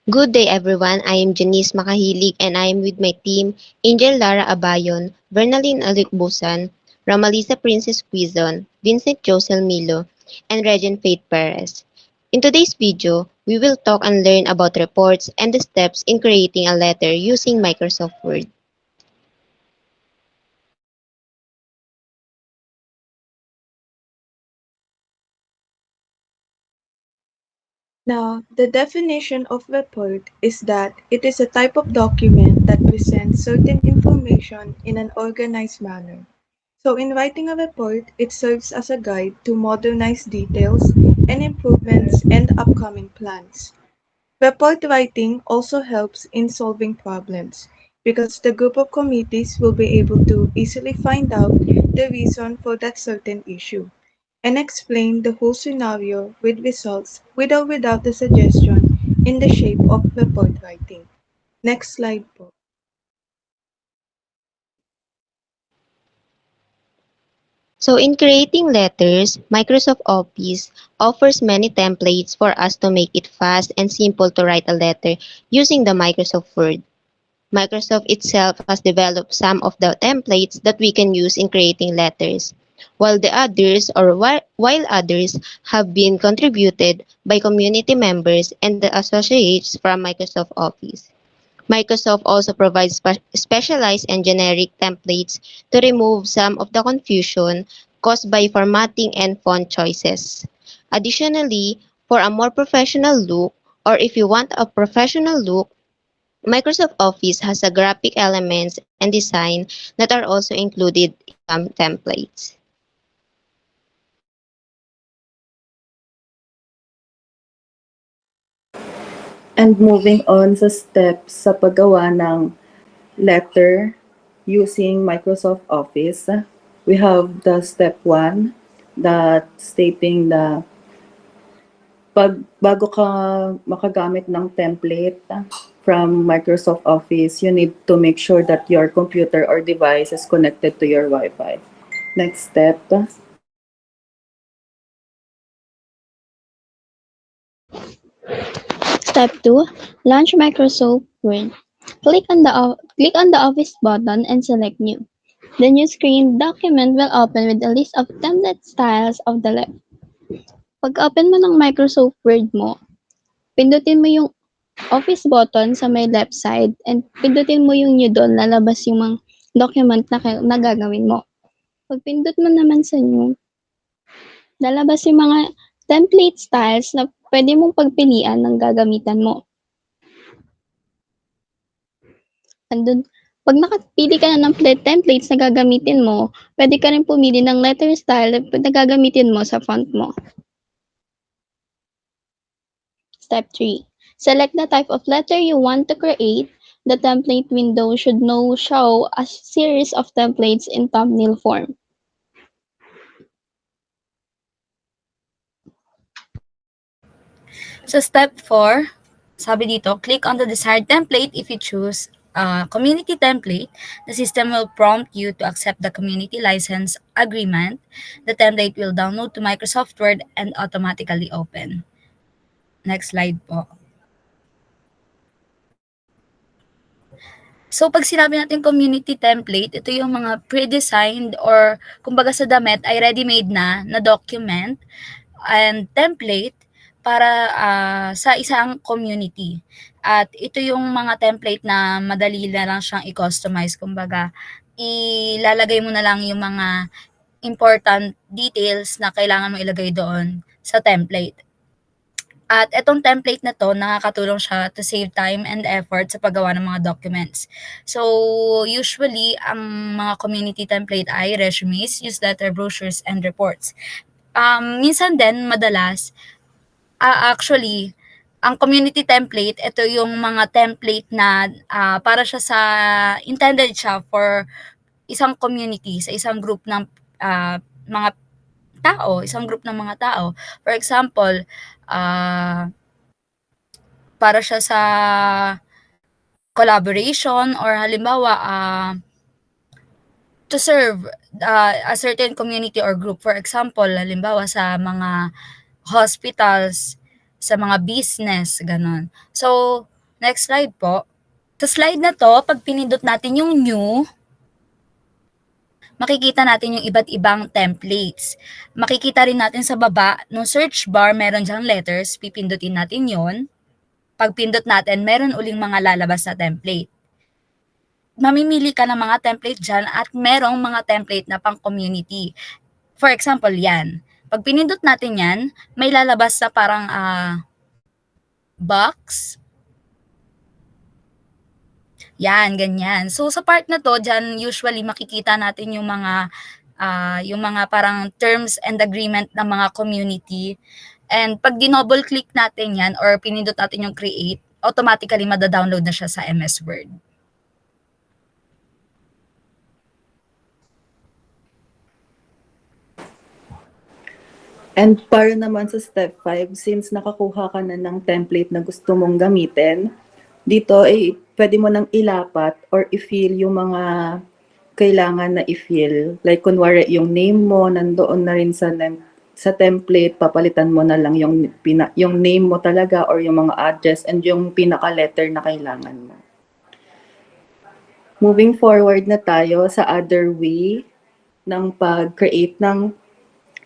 Good day everyone, I am Janice Makahilig and I am with my team Angel Lara Abayon, Bernalyn Alikbusan, Ramalisa Princess Quizon, Vincent Josel Milo, and Regent Faith Perez. In today's video, we will talk and learn about reports and the steps in creating a letter using Microsoft Word. Now, the definition of report is that it is a type of document that presents certain information in an organized manner. So, in writing a report, it serves as a guide to modernize details and improvements and upcoming plans. Report writing also helps in solving problems because the group of committees will be able to easily find out the reason for that certain issue and explain the whole scenario with results with or without the suggestion in the shape of report writing. Next slide po. So in creating letters, Microsoft Office offers many templates for us to make it fast and simple to write a letter using the Microsoft Word. Microsoft itself has developed some of the templates that we can use in creating letters, while others have been contributed by community members and the associates from Microsoft Office. Microsoft also provides specialized and generic templates to remove some of the confusion caused by formatting and font choices. Additionally, for a more professional look, or if you want a professional look, Microsoft Office has a graphic elements and design that are also included in some templates. And moving on sa steps sa paggawa ng letter using Microsoft Office, we have the step 1 that stating the bago ka makagamit ng template from Microsoft Office, you need to make sure that your computer or device is connected to your Wi-Fi. Next step. Step 2. Launch Microsoft Word. Click on the Office button and select New. The new screen document will open with a list of template styles of the left. Pag-open mo ng Microsoft Word mo, pindutin mo yung Office button sa may left side and pindutin mo yung New doon, lalabas yung mga document na gagawin mo. Pag pindot mo naman sa New, lalabas yung mga template styles na pwede mong pagpilian ng gagamitan mo. Andun, pag nakapili ka na ng templates na gagamitin mo, pwede ka rin pumili ng letter style na gagamitin mo sa font mo. Step 3. Select the type of letter you want to create. The template window should now show a series of templates in thumbnail form. So step 4, sabi dito, click on the desired template. If you choose community template, the system will prompt you to accept the community license agreement. The template will download to Microsoft Word and automatically open. Next slide po. So, pag sinabi natin community template, ito yung mga pre-designed or kumbaga sa damit ay ready-made na document and template para sa isang community. At ito yung mga template na madali na lang siyang i-customize. Kumbaga, ilalagay mo na lang yung mga important details na kailangan mo ilagay doon sa template. At itong template na to, nakakatulong siya to save time and effort sa paggawa ng mga documents. So, usually, ang mga community template ay resumes, newsletter, brochures, and reports. Minsan din, madalas, actually, ang community template, ito yung mga template na para siya intended siya for isang community, sa isang group ng mga isang group ng mga tao. For example, para siya sa collaboration or halimbawa, to serve a certain community or group. For example, halimbawa sa mga hospitals, sa mga business, ganon. So, Next slide po. Sa slide na to, pag pinindot natin yung new, makikita natin yung iba't ibang templates. Makikita rin natin sa baba, nung search bar, meron dyang letters, pipindutin natin yon. Pag pindot natin, meron uling mga lalabas na template. Mamimili ka ng mga template dyan at merong mga template na pang community. For example, yan. Pag pinindot natin yan, may lalabas na parang box. Yan, ganyan. So, sa part na to, dyan usually makikita natin yung mga parang terms and agreement ng mga community. And pag dinouble click natin yan or pinindot natin yung create, automatically madadownload na siya sa MS Word. And para naman sa step 5, since nakakuha ka na ng template na gusto mong gamitin, dito ay pwede mo nang ilapat or i-fill yung mga kailangan na i-fill. Like kunwari yung name mo nandoon na rin sa template, papalitan mo na lang yung name mo talaga or yung mga address and yung pinaka-letter na kailangan mo. Moving forward na tayo sa other way ng pag-create ng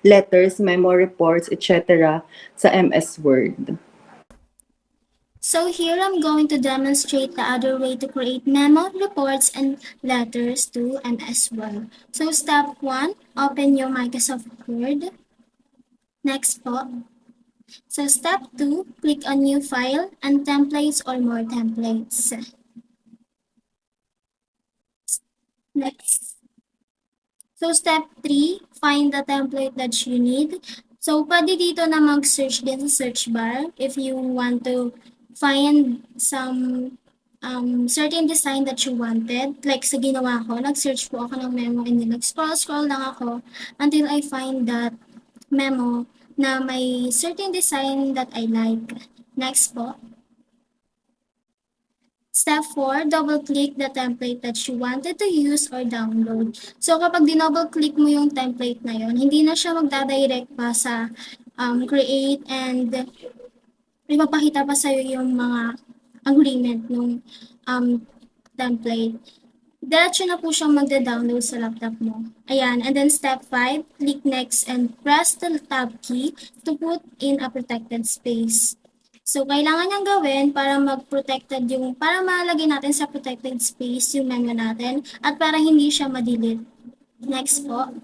letters, memo reports, etc. sa MS Word. So here I'm going to demonstrate the other way to create memo, reports, and letters to MS Word. So step 1, open your Microsoft Word. Next po. So step 2, click on New File and Templates or More Templates. Next. So step 3, find the template that you need. So pwede dito na mag-search din sa search bar if you want to find some certain design that you wanted. Like sa ginawa ko, nag-search po ako ng memo and then nag-scroll lang ako until I find that memo na may certain design that I like. Next po. Step 4, double-click the template that you wanted to use or download. So kapag dinouble-click mo yung template na yon, hindi na siya magdadirect pa sa create and ipapakita pa sa'yo yung mga agreement ng template. Diretso na po siyang magda-download sa laptop mo. Ayan, and then step 5, click next and press the tab key to put in a protected space. So, kailangan niyang gawin para para malagay natin sa protected space yung memo natin at para hindi siya ma-delete. Next po.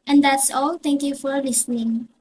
And that's all. Thank you for listening.